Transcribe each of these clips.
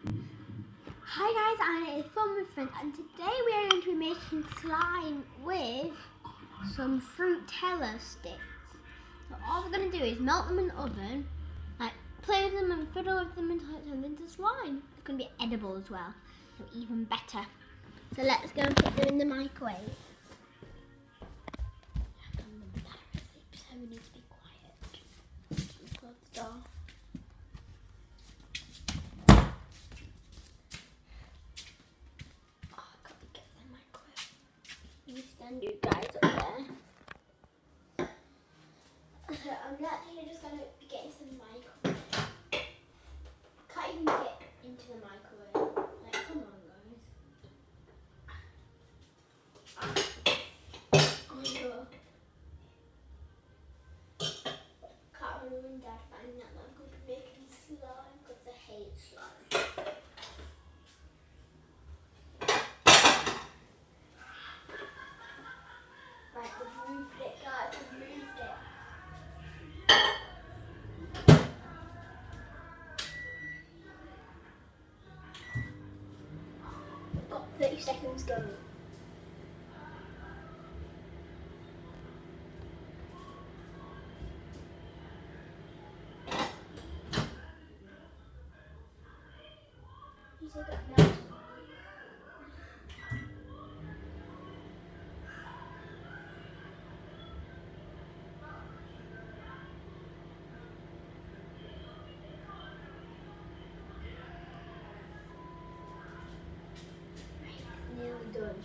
Hi guys, and it's Fun with Friends, and today we are going to be making slime with some Fruitella sticks. So all we're going to do is melt them in the oven, like play with them and fiddle with them and turn them into slime. It's going to be edible as well, so even better. So let's go and put them in the microwave. So we need to be quiet. Close the door. You stand you guys up there. So I'm actually just going to be getting to the microwave. Can't even get into the microwave. Like, come on, guys. Oh my god. Can't remember when Dad found out that I'm going to be making slime because I hate slime. Right, we've moved it, guys. We've moved it. We've got 30 seconds going. You said that now. Nearly done.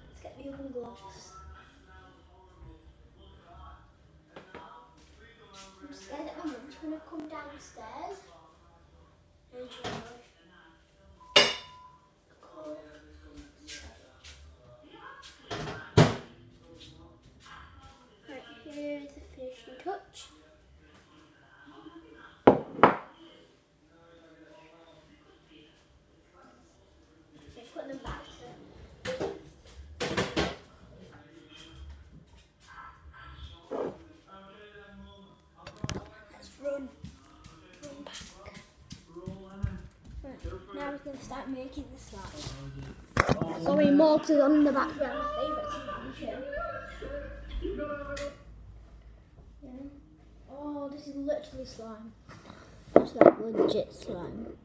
Let's get the oven gloves. I'm scared that my mum's going to come downstairs. And she'll call. Right, here's the finishing touch. Okay, put them back to. Let's run back. Right, now we can start making the slime. Sorry, Mortar's on in the background, my favourite TV show. Yeah. Oh, this is literally slime. It's like legit slime.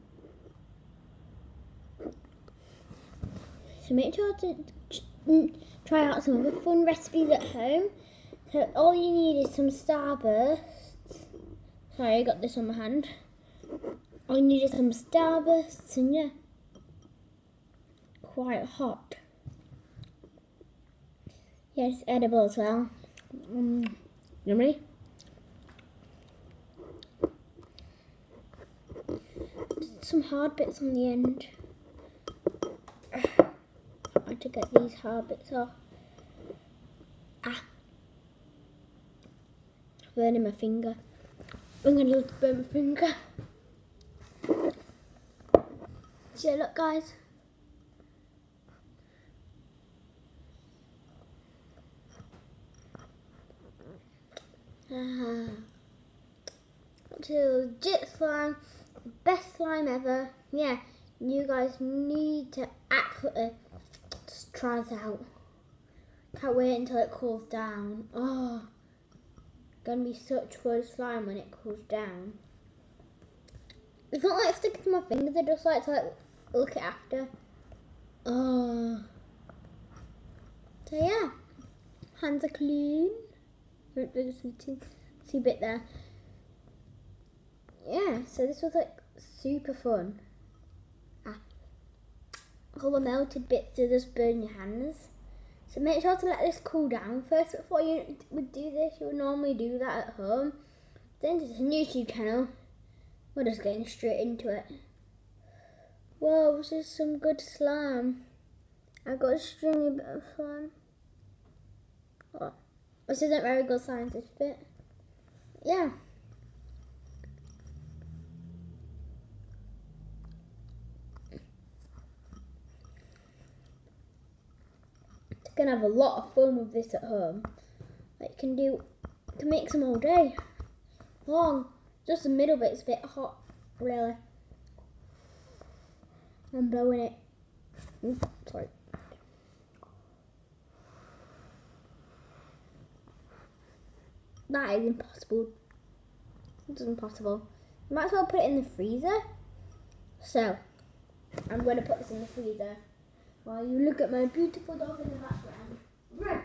So make sure to try out some other fun recipes at home. So all you need is some Starbursts. Sorry, I got this on my hand. All you need is some Starbursts, and yeah, quite hot. Yeah, it's edible as well. Ready? Some hard bits on the end. I have to get these hard bits off. Burning my finger. I'm gonna burn my finger. So look, guys. It's a legit slime, the best slime ever. Yeah, you guys need to absolutely just try this out. Can't wait until it cools down. Oh, gonna be such good slime when it cools down. It's not like sticking to my fingers, I just like to look it after. Oh. So yeah, hands are clean. There's a see bit there. Yeah, so this was like super fun. All the melted bits will just burn your hands. So make sure to let this cool down first before you would do this. You would normally do that at home. Then it's a YouTube channel. We're just getting straight into it. Whoa, this is some good slime. I got a stringy bit of slime. Oh, this isn't very good slime, this bit. Yeah. Gonna have a lot of fun with this at home. Like can make some all day long. Just the middle bit's a bit hot, really. I'm blowing it. Ooh, sorry. That is impossible. It's impossible. Might as well put it in the freezer. So, I'm going to put this in the freezer while you look at my beautiful dog in the background. Run.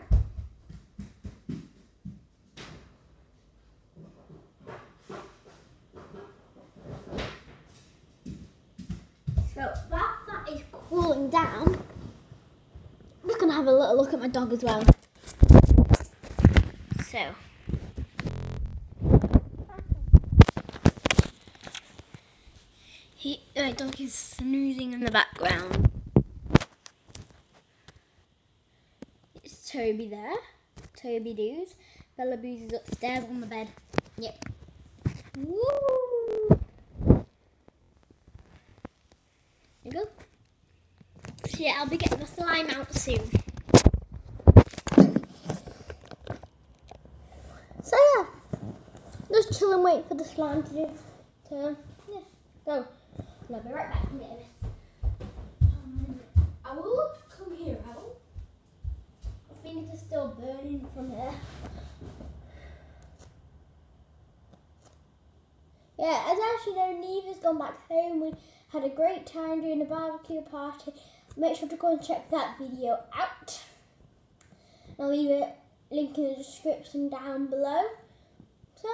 So, while that is cooling down, I'm just going to have a little look at my dog as well. So, my dog is snoozing in the background. It's Toby there. Toby Doos. Bella Boos is upstairs on the bed. Yep. Woo! There you go. So yeah, I'll be getting the slime out soon. So yeah, just chill and wait for the slime to go. And I'll be right back and get this. Owl, come here, Owl. I think it's still burning from there. Yeah, as actually know, Neva's gone back home. We had a great time doing a barbecue party. Make sure to go and check that video out. I'll leave a link in the description down below. So,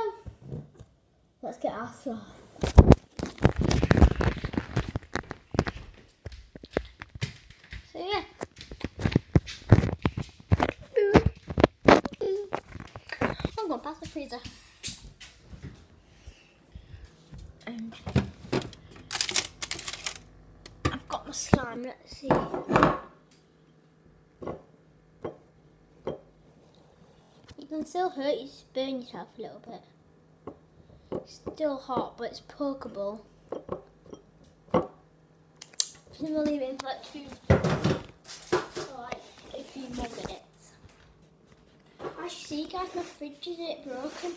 let's get our slime. So yeah. I'm going past the freezer. And I've got my slime, let's see. You can still burn yourself a little bit. It's still hot, but it's pokeable. I'm going to leave it in for like a few more minutes. Actually, see guys, my fridge is a bit broken.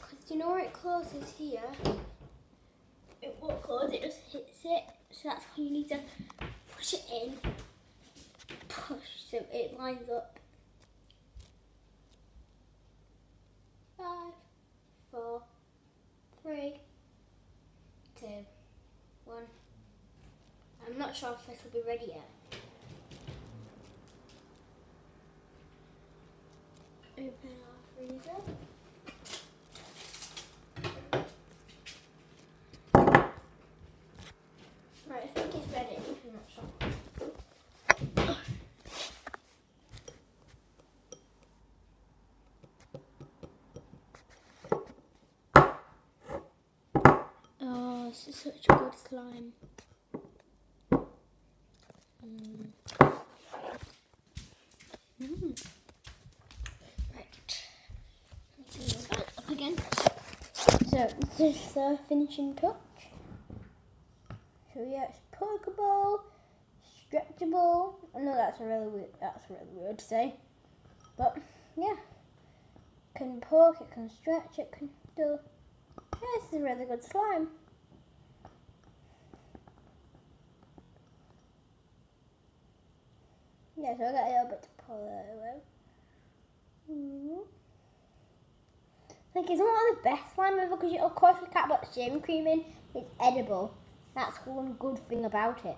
Because you know where it closes here? It won't close, it just hits it. So that's why you need to push it in. Push so it lines up. 5, 4, 3, 2, 1. I'm not sure if this will be ready yet. Open our freezer. Right, I think it's ready. I'm not sure. Oh, this is such a good slime. Right. Let's see this up again. So this is the finishing touch. So yeah, it's pokeable, stretchable. I know that's really weird to say, but yeah, can poke, it can stretch, it can do. Yeah, this is a really good slime. Yeah, so I got a little bit to pull it away. Like, it's not the best slime ever because of course we can't put shaving cream in. It's edible. That's one good thing about it.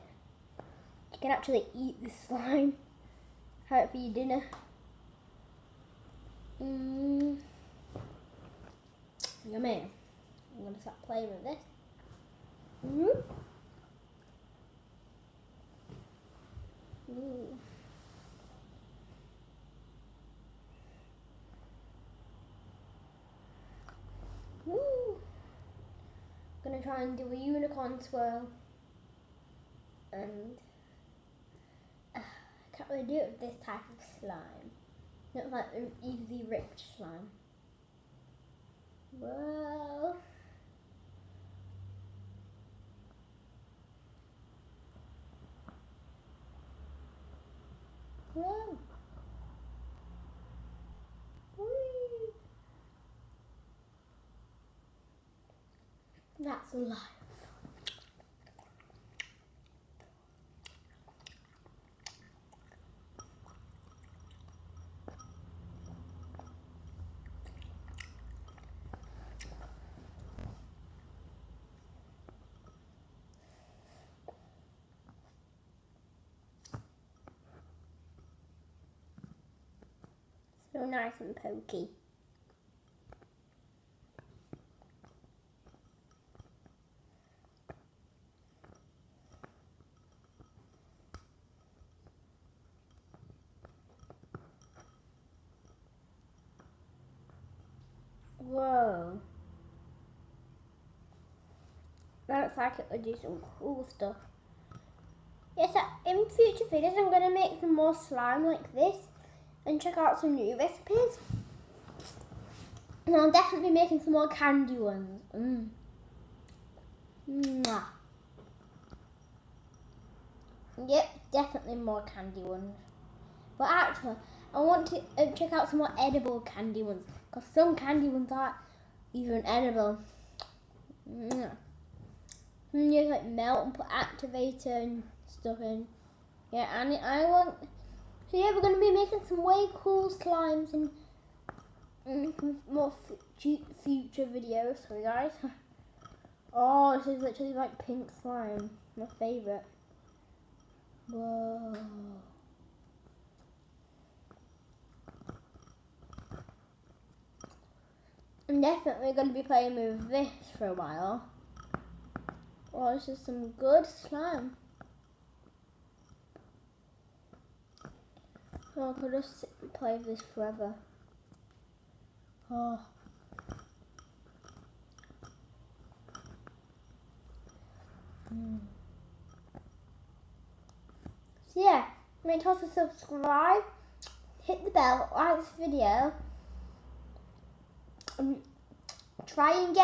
You can actually eat the slime. Have it for your dinner. Yummy. I'm going to start playing with this. Ooh. Ooh. I'm going to try and do a unicorn swirl. And I can't really do it with this type of slime. Not like easily ripped slime. Whoa. Whoa. That's a lie. So nice and pokey. Whoa. That looks like it would do some cool stuff. Yes, in future videos I'm going to make some more slime like this and check out some new recipes. And I'll definitely be making some more candy ones. Mwah. Yep, definitely more candy ones. But actually, I want to check out some more edible candy ones. Because some candy ones aren't even edible. And you like melt and put activator and stuff in. Yeah, and I want... So yeah, we're going to be making some way cool slimes and more future videos for you guys. Oh, this is literally like pink slime. My favourite. Whoa. I'm definitely going to be playing with this for a while. Oh, this is some good slime. Oh, I could just sit and play with this forever. Oh. So yeah, make sure to subscribe, hit the bell, like this video. Let's try and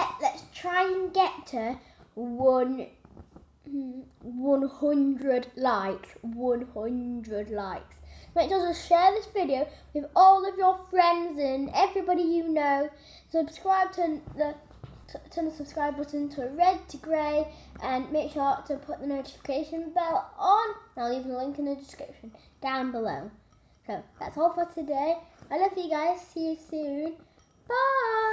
get to 100 likes. 100 likes. Make sure to share this video with all of your friends and everybody you know. Subscribe to turn the subscribe button to red to grey, and make sure to put the notification bell on. I'll leave the link in the description down below. So that's all for today. I love you guys. See you soon. Bye.